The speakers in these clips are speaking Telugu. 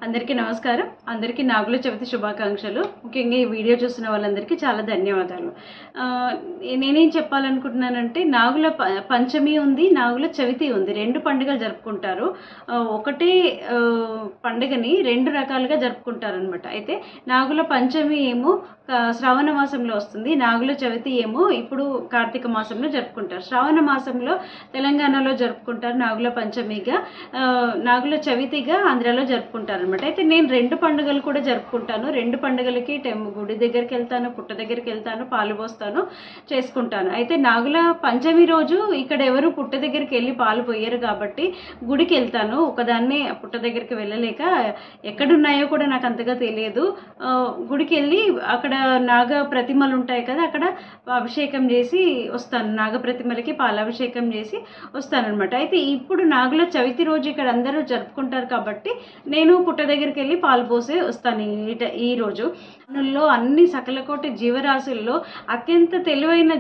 అందరికీ నమస్కారం. అందరికీ నాగుల చవితి శుభాకాంక్షలు. ముఖ్యంగా ఈ వీడియో చూస్తున్న వాళ్ళందరికీ చాలా ధన్యవాదాలు. నేనేం చెప్పాలనుకుంటున్నానంటే నాగుల పంచమి ఉంది, నాగుల చవితి ఉంది. 2 పండుగలు జరుపుకుంటారు. ఒకటే పండుగని 2 రకాలుగా జరుపుకుంటారనమాట. అయితే నాగుల పంచమి ఏమో శ్రావణ మాసంలో వస్తుంది, నాగుల చవితి ఏమో ఇప్పుడు కార్తీక మాసంలో జరుపుకుంటారు. శ్రావణ మాసంలో తెలంగాణలో జరుపుకుంటారు నాగుల పంచమిగా, నాగుల చవితిగా ఆంధ్రాలో జరుపుకుంటారు అనమాట. అయితే నేను 2 పండుగలు కూడా జరుపుకుంటాను. 2 పండుగలకి గుడి దగ్గరికి వెళ్తాను, పుట్ట దగ్గరికి వెళ్తాను, పాలు పోస్తాను, చేసుకుంటాను. అయితే నాగుల పంచమి రోజు ఇక్కడ ఎవరు పుట్ట దగ్గరికి వెళ్ళి పాలు పోయారు కాబట్టి గుడికి వెళ్తాను. ఒకదాన్నే పుట్ట దగ్గరికి వెళ్ళలేక ఎక్కడున్నాయో కూడా నాకు అంతగా తెలియదు. గుడికి వెళ్ళి అక్కడ నాగ ప్రతిమలు ఉంటాయి కదా, అక్కడ అభిషేకం చేసి వస్తాను. నాగ ప్రతిమలకి పాలాభిషేకం చేసి వస్తానన్నమాట. అయితే ఇప్పుడు నాగుల చవితి రోజు ఇక్కడ అందరూ జరుపుకుంటారు కాబట్టి నేను పుట్ట దగ్గరికి వెళ్ళి పాలు పోసి వస్తాను. ఈ రోజు అన్ని సకలకోటి జీవరాశుల్లో అత్యంత తెలివైన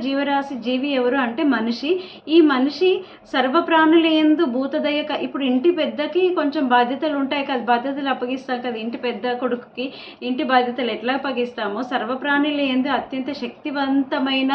జీవి ఎవరు అంటే మనిషి. ఈ మనిషి సర్వప్రాణుల యందు భూతదయ. ఇప్పుడు ఇంటి పెద్దకి కొంచెం బాధ్యతలు ఉంటాయి కదా, బాధ్యతలు అప్పగిస్తాం కదా. ఇంటి పెద్ద కొడుకుకి ఇంటి బాధ్యతలు ఎట్లా అప్పగిస్తామో సర్వప్రాణుల యందు అత్యంత శక్తివంతమైన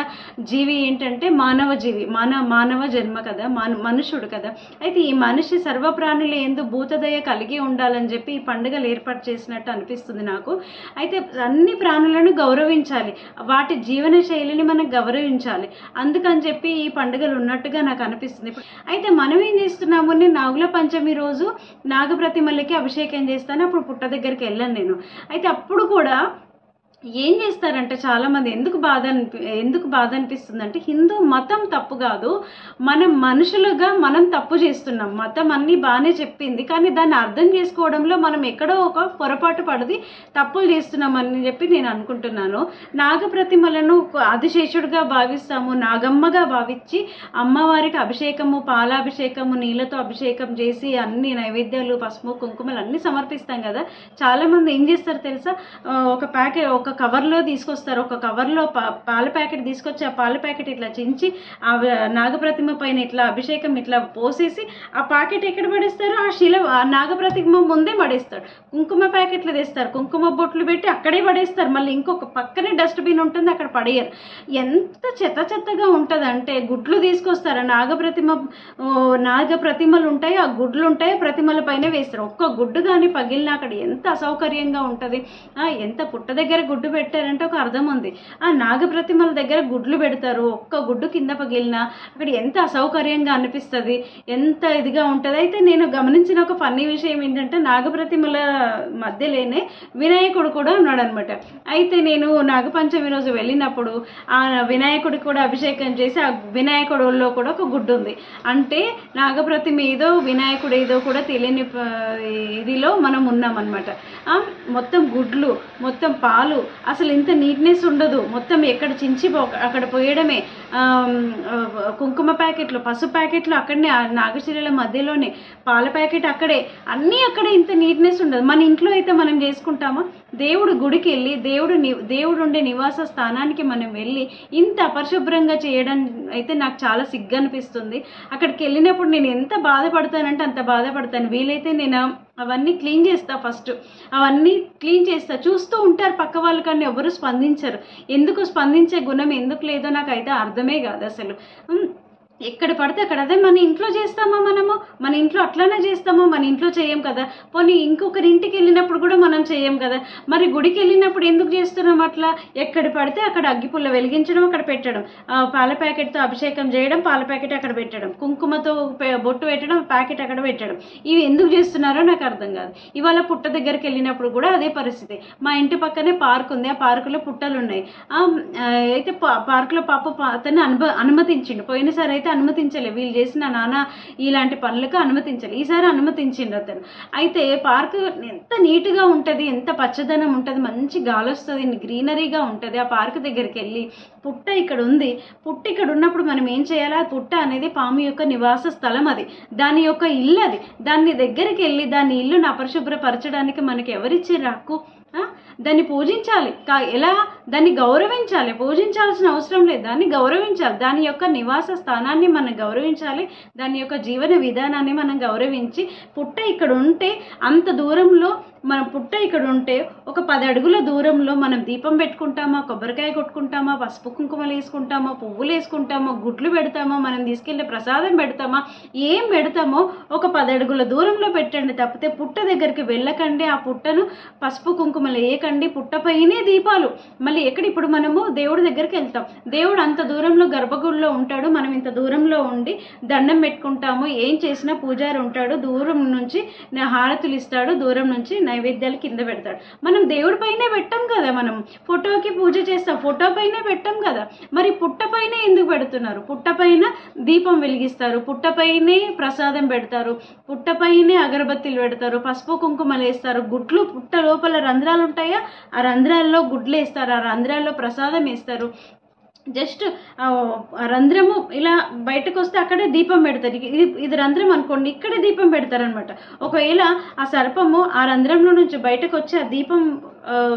జీవి ఏంటంటే మానవ జీవి, మానవ జన్మ కదా, మనుషుడు కదా. అయితే ఈ మనిషి సర్వప్రాణుల యందు భూతదయ కలిగి ఉండాలని చెప్పి ఈ పండుగలు ఏర్పాటు చేసినట్టు అనిపిస్తుంది నాకు. అయితే అన్ని ప్రాణులను గౌరవించాలి, వాటి జీవన శైలిని మనం గౌరవించాలి. అందుకని చెప్పి ఈ పండుగలు ఉన్నట్టుగా నాకు అనిపిస్తుంది. అయితే మనం ఏం చేస్తున్నాము, నేను నాగుల పంచమి రోజు నాగప్రతిమలకి అభిషేకం చేస్తాను. అప్పుడు పుట్ట దగ్గరికి వెళ్ళాను నేను. అయితే అప్పుడు కూడా ఏం చేస్తారంటే చాలామంది ఎందుకు బాధ అనిపిస్తుంది అంటే, హిందూ మతం తప్పు కాదు, మనం మనుషులుగా మనం తప్పు చేస్తున్నాం. మతం అన్నీ బాగానే చెప్పింది, కానీ దాన్ని అర్థం చేసుకోవడంలో మనం ఎక్కడో ఒక పొరపాటు పడిది తప్పులు చేస్తున్నామని చెప్పి నేను అనుకుంటున్నాను. నాగప్రతిమలను ఆదిశేషుడిగా భావిస్తాము, నాగమ్మగా భావించి అమ్మవారికి అభిషేకము, పాలాభిషేకము, నీళ్ళతో అభిషేకం చేసి అన్ని నైవేద్యాలు, పసుపు కుంకుమలు అన్నీ సమర్పిస్తాం కదా. చాలామంది ఏం చేస్తారు తెలుసా, ఒక కవర్లో తీసుకొస్తారు, ఒక కవర్లో పాల ప్యాకెట్ తీసుకొచ్చి ఆ పాల ప్యాకెట్ ఇట్లా చించి ఆ నాగప్రతిమ పైన ఇట్లా అభిషేకం ఇట్లా పోసేసి ఆ ప్యాకెట్ ఎక్కడ పడేస్తారు, ఆ నాగప్రతిమ ముందే పడేస్తాడు. కుంకుమ ప్యాకెట్లు తెస్తారు, కుంకుమ బొట్లు పెట్టి అక్కడే పడేస్తారు. మళ్ళీ ఇంకొక పక్కనే డస్ట్బిన్ ఉంటుంది, అక్కడ పడేయరు. ఎంత చెత్తగా ఉంటుంది అంటే, గుడ్లు తీసుకొస్తారు, నాగప్రతిమలు ఉంటాయి, ఆ గుడ్లు ఉంటాయి, ప్రతిమల పైన వేస్తారు. ఒక్క గుడ్డు కానీ పగిలినా అక్కడ ఎంత అసౌకర్యంగా ఉంటుంది. ఎంత పుట్ట దగ్గర గుడ్డు పెట్టారంటే ఒక అర్థం ఉంది. ఆ నాగప్రతిమల దగ్గర గుడ్లు పెడతారు, ఒక్క గుడ్డు కింద పగిలినా అక్కడ ఎంత అసౌకర్యంగా అనిపిస్తుంది, ఎంత ఇదిగా ఉంటుంది. అయితే నేను గమనించిన ఒక ఫన్నీ విషయం ఏంటంటే, నాగప్రతిమల మధ్యలోనే వినాయకుడు కూడా ఉన్నాడు అనమాట. అయితే నేను నాగపంచమి రోజు వెళ్ళినప్పుడు ఆ వినాయకుడికి కూడా అభిషేకం చేసి ఆ వినాయకుడిలో కూడా ఒక గుడ్డు ఉంది. అంటే నాగప్రతిమ ఏదో వినాయకుడు ఏదో కూడా తెలియని ఇదిలో మనం ఉన్నామన్నమాట. మొత్తం గుడ్లు, మొత్తం పాలు, అసలు ఇంత నీట్నెస్ ఉండదు. మొత్తం ఎక్కడ చించి అక్కడ పోయడమే. కుంకుమ ప్యాకెట్లు, పసుపు ప్యాకెట్లు అక్కడనే, నాగశిరల మధ్యలోనే, పాల ప్యాకెట్ అక్కడే, అన్నీ అక్కడే. ఇంత నీట్నెస్ ఉండదు. మన ఇంట్లో అయితే మనం చేసుకుంటామా? దేవుడు గుడికి వెళ్ళి దేవుడు ఉండే నివాస స్థానానికి మనం వెళ్ళి ఇంత అపరిశుభ్రంగా చేయడం అయితే నాకు చాలా సిగ్గు అనిపిస్తుంది. అక్కడికి వెళ్ళినప్పుడు నేను ఎంత బాధపడతానంటే అంత బాధపడతాను. వీలైతే నేను అవన్నీ క్లీన్ చేస్తా, ఫస్ట్ అవన్నీ క్లీన్ చేస్తా. చూస్తూ ఉంటారు పక్క వాళ్ళు, కానీ ఎవరు స్పందించరు. ఎందుకు స్పందించే గుణం ఎందుకు లేదో నాకైతే అర్థమే కాదు అసలు. ఎక్కడ పడితే అక్కడ, అదే మన ఇంట్లో చేస్తామా, మన ఇంట్లో అట్లానే చేస్తామో, మన ఇంట్లో చేయం కదా. పోనీ ఇంకొకరి ఇంటికి వెళ్ళినప్పుడు కూడా మనం చేయం కదా. మరి గుడికి వెళ్ళినప్పుడు ఎందుకు చేస్తున్నాం అట్లా? ఎక్కడ పడితే అక్కడ అగ్గిపుల్ల వెలిగించడం, అక్కడ పెట్టడం, పాల ప్యాకెట్తో అభిషేకం చేయడం, పాల ప్యాకెట్ అక్కడ పెట్టడం, కుంకుమతో బొట్టు పెట్టడం, ప్యాకెట్ అక్కడ పెట్టడం, ఇవి ఎందుకు చేస్తున్నారో నాకు అర్థం కాదు. ఇవాళ పుట్ట దగ్గరికి వెళ్ళినప్పుడు కూడా అదే పరిస్థితి. మా ఇంటి పక్కనే పార్క్ ఉంది, ఆ పార్కులో పుట్టలు ఉన్నాయి. అయితే పార్కులో పాప అతన్ని అనుమతించిండు. పోయినసారి అయితే అనుమతించలే, వీళ్ళు చేసిన నాన్న ఇలాంటి పనులకు అనుమతించాలి. ఈసారి అనుమతించిండు అతను. అయితే పార్క్ ఎంత నీట్గా ఉంటుంది, ఎంత పచ్చదనం ఉంటుంది, మంచి గాలి వస్తుంది, గ్రీనరీగా ఉంటుంది. ఆ పార్క్ దగ్గరికి వెళ్ళి పుట్ట ఇక్కడ ఉంది, పుట్ట ఇక్కడ ఉన్నప్పుడు మనం ఏం చేయాలి? ఆ పుట్ట అనేది పాము యొక్క నివాస స్థలం, అది దాని యొక్క ఇల్లు, అది దాన్ని దగ్గరికి వెళ్ళి దాని ఇల్లును అపరిశుభ్రపరచడానికి మనకి ఎవరిచ్చారు హక్కు? దాన్ని పూజించాలి. ఎలా? దాన్ని గౌరవించాలి. పూజించాల్సిన అవసరం లేదు, దాన్ని గౌరవించాలి. దాని యొక్క నివాస స్థానాన్ని మనం గౌరవించాలి, దాని యొక్క జీవన విధానాన్ని మనం గౌరవించి పుట్ట ఇక్కడ ఉంటే అంత దూరంలో మన పుట్ట ఇక్కడ ఉంటే ఒక 10 అడుగుల దూరంలో మనం దీపం పెట్టుకుంటామా, కొబ్బరికాయ కొట్టుకుంటామా, పసుపు కుంకుమలు వేసుకుంటామా, పువ్వులు వేసుకుంటామా, గుడ్లు పెడతామా, మనం తీసుకెళ్ళే ప్రసాదం పెడతామా, ఏం పెడతామో ఒక 10 అడుగుల దూరంలో పెట్టండి. తప్పితే పుట్ట దగ్గరికి వెళ్ళకండి. ఆ పుట్టను పసుపు కుంకుమలు వేయకండి. పుట్టపైనే దీపాలు. మళ్ళీ ఇప్పుడు మనము దేవుడి దగ్గరికి వెళ్తాం. దేవుడు అంత దూరంలో గర్భగుడిలో ఉంటాడు. మనం ఇంత దూరంలో ఉండి దండం పెట్టుకుంటాము. ఏం చేసినా పూజారి ఉంటాడు. దూరం నుంచి హారతులు ఇస్తాడు. దూరం నుంచి నైవేద్యాలు కింద పెడతాడు. మనం దేవుడి పైనే పెట్టాం కదా. మనం ఫోటోకి పూజ చేస్తాం, ఫోటో పైనే పెట్టాం కదా. మరి పుట్ట పైనే ఎందుకు పెడుతున్నారు? పుట్ట పైన దీపం వెలిగిస్తారు, పుట్ట పైనే ప్రసాదం పెడతారు, పుట్ట పైనే అగరబత్తిలు పెడతారు, పసుపు కుంకుమలు వేస్తారు. గుడ్లు పుట్ట లోపల రంధ్రాలు ఉంటాయా, ఆ రంధ్రాల్లో గుడ్లు వేస్తారు, ఆ రంధ్రాల్లో ప్రసాదం వేస్తారు. జస్ట్ రంధ్రము ఇలా బయటకు వస్తే అక్కడే దీపం పెడతారు. ఇది రంధ్రం అనుకోండి, ఇక్కడే దీపం పెడతారనమాట. ఒకవేళ ఆ సర్పము ఆ రంధ్రంలో నుంచి బయటకు వచ్చి ఆ దీపం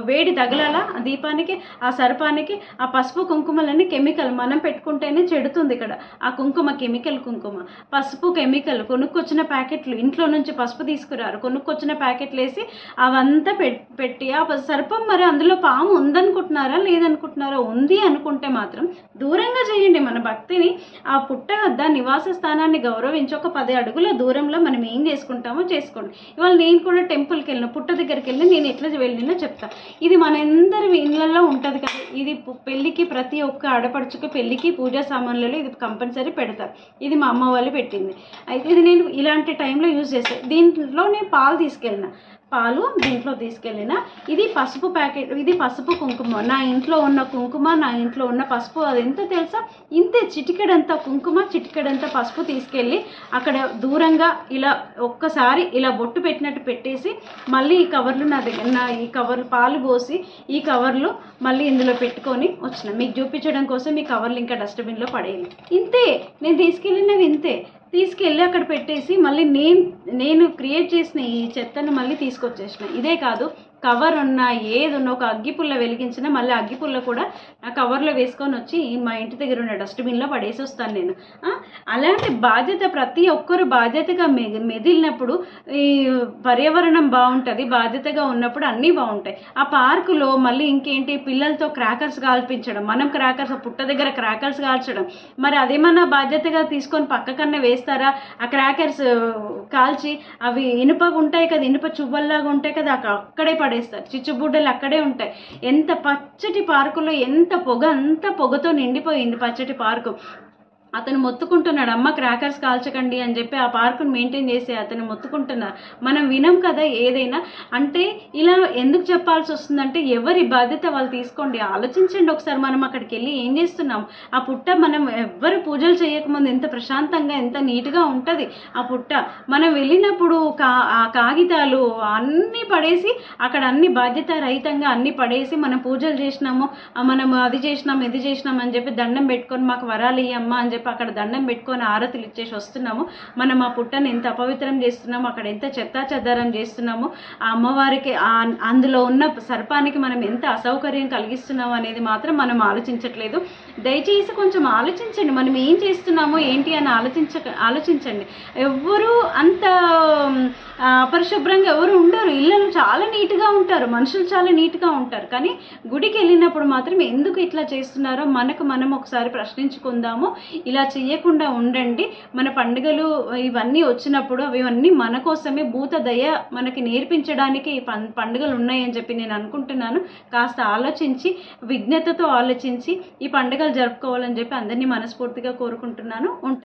వేడి తగలాల, ఆ దీపానికి ఆ సర్పానికి ఆ పసుపు కుంకుమలన్నీ కెమికల్ మనం పెట్టుకుంటేనే చెడుతుంది. ఇక్కడ ఆ కుంకుమ కెమికల్, కుంకుమ పసుపు కెమికల్. కొనుక్కొచ్చిన ప్యాకెట్లు, ఇంట్లో నుంచి పసుపు తీసుకురారు, కొనుక్కొచ్చిన ప్యాకెట్లు వేసి అవంతా పెట్టి ఆ సర్పం మరి అందులో పాము ఉందనుకుంటున్నారా లేదనుకుంటున్నారా? ఉంది అనుకుంటే మాత్రం దూరంగా చేయండి. మన భక్తిని ఆ పుట్ట వద్ద నివాస స్థానాన్ని గౌరవించి ఒక 10 అడుగుల దూరంలో మనం ఏం చేసుకుంటామో చేసుకోండి. ఇవాళ నేను కూడా టెంపుల్కి వెళ్ళిన, పుట్ట దగ్గరికి వెళ్ళి నేను ఎట్లా వెళ్ళినా చెప్తాను. ఇది మనందరి ఇళ్ళల్లో ఉంటుంది కదా. ఇది పెళ్ళికి ప్రతి ఒక్క ఆడపడుచుకు పెళ్ళికి పూజా సామాన్లలో ఇది కంపల్సరీ పెడతారు. ఇది మా అమ్మ వాళ్ళు పెట్టింది. అయితే ఇది నేను ఇలాంటి టైంలో యూజ్ చేస్తాను. దీంట్లో నేను పాలు దీంట్లో తీసుకెళ్ళిన. ఇది పసుపు ప్యాకెట్, ఇది పసుపు కుంకుమ. నా ఇంట్లో ఉన్న కుంకుమ, నా ఇంట్లో ఉన్న పసుపు, అది ఎంత తెలుసా? ఇంతే, చిటికెడంత కుంకుమ, చిటికెడంత పసుపు తీసుకెళ్ళి అక్కడ దూరంగా ఇలా ఒక్కసారి ఇలా బొట్టు పెట్టినట్టు పెట్టేసి మళ్ళీ ఈ కవర్లు ఈ కవర్ పాలు పోసి ఈ కవర్లు మళ్ళీ ఇందులో పెట్టుకొని వచ్చిన. మీకు చూపించడం కోసం ఈ కవర్లు ఇంకా డస్ట్బిన్లో పడేయాలి. ఇంతే, నేను తీసుకెళ్ళినవి ఇంతే. తీసుకెళ్ళి అక్కడ పెట్టేసి మళ్ళీ నేను క్రియేట్ చేసిన ఈ చెత్తను మళ్ళీ తీసుకొచ్చేసిన. ఇదే కాదు, కవర్ ఉన్నా ఏది ఉన్నా ఒక అగ్గిపుల్ల వెలిగించినా మళ్ళీ అగ్గిపుల్ల కూడా ఆ కవర్లో వేసుకొని వచ్చి మా ఇంటి దగ్గర ఉన్న డస్ట్బిన్లో పడేసి వస్తాను నేను. అలాంటి బాధ్యత ప్రతి ఒక్కరు బాధ్యతగా మెదిలినప్పుడు ఈ పర్యావరణం బాగుంటుంది. బాధ్యతగా ఉన్నప్పుడు అన్నీ బాగుంటాయి. ఆ పార్కులో మళ్ళీ ఇంకేంటి, పిల్లలతో క్రాకర్స్ కాల్పించడం, మనం క్రాకర్స్ పుట్ట దగ్గర క్రాకర్స్ కాల్చడం. మరి అదేమన్నా బాధ్యతగా తీసుకొని పక్కకన్నా వేస్తారా? ఆ క్రాకర్స్ కాల్చి అవి ఇనుపగా ఉంటాయి కదా, ఇనుప చువ్వల్లాగా ఉంటాయి కదా, అక్కడే పడేస్తారు. చిచ్చుబుడ్డలు అక్కడే ఉంటాయి. ఎంత పచ్చటి పార్కులో ఎంత పొగ, అంత పొగతో నిండిపోయింది పచ్చటి పార్కు. అతను మొత్తుకుంటున్నాడు, అమ్మ క్రాకర్స్ కాల్చకండి అని చెప్పి ఆ పార్కును మెయింటైన్ చేసి అతను మొత్తుకుంటున్నారు. మనం వినం కదా ఏదైనా. అంటే ఇలా ఎందుకు చెప్పాల్సి వస్తుందంటే ఎవరి బాధ్యత వాళ్ళు తీసుకోండి. ఆలోచించండి ఒకసారి. మనం అక్కడికి వెళ్ళి ఏం చేస్తున్నాం? ఆ పుట్ట మనం ఎవ్వరు పూజలు చేయకముందు ఎంత ప్రశాంతంగా ఎంత నీట్గా ఉంటుంది ఆ పుట్ట. మనం వెళ్ళినప్పుడు ఆ కాగితాలు అన్నీ పడేసి అక్కడ అన్ని బాధ్యత రహితంగా అన్నీ పడేసి మనం పూజలు చేసినాము, మనం అది చేసినాం ఇది చేసినాం అని చెప్పి దండం పెట్టుకొని మాకు వరాలు ఇయ్యమ్మా అని చెప్పి అక్కడ దండం పెట్టుకొని ఆరతులు ఇచ్చేసి వస్తున్నాము. మనం ఆ పుట్టను ఎంత అపవిత్రం చేస్తున్నాము, అక్కడ ఎంత చెత్తా చెదారం చేస్తున్నాము, ఆ అమ్మవారికి అందులో ఉన్న సర్పానికి మనం ఎంత అసౌకర్యం కలిగిస్తున్నాము అనేది మాత్రం మనం ఆలోచించట్లేదు. దయచేసి కొంచెం ఆలోచించండి. మనం ఏం చేస్తున్నామో ఏంటి అని ఆలోచించండి. ఎవ్వరూ అంత అపరిశుభ్రంగా ఎవరు ఉండరు. ఇళ్ళలు చాలా నీట్గా ఉంటారు, మనుషులు చాలా నీట్గా ఉంటారు. కానీ గుడికి వెళ్ళినప్పుడు మాత్రం ఎందుకు ఇట్లా చేస్తున్నారో మనం ఒకసారి ప్రశ్నించుకుందాము. ఇలా చేయకుండా ఉండండి. మన పండుగలు ఇవన్నీ వచ్చినప్పుడు అవన్నీ మన కోసమే, భూత దయ మనకి నేర్పించడానికి ఈ పండుగలు ఉన్నాయని చెప్పి నేను అనుకుంటున్నాను. కాస్త ఆలోచించి విజ్ఞతతో ఆలోచించి ఈ పండుగలు జరుపుకోవాలని చెప్పి అందరినీ మనస్ఫూర్తిగా కోరుకుంటున్నాను.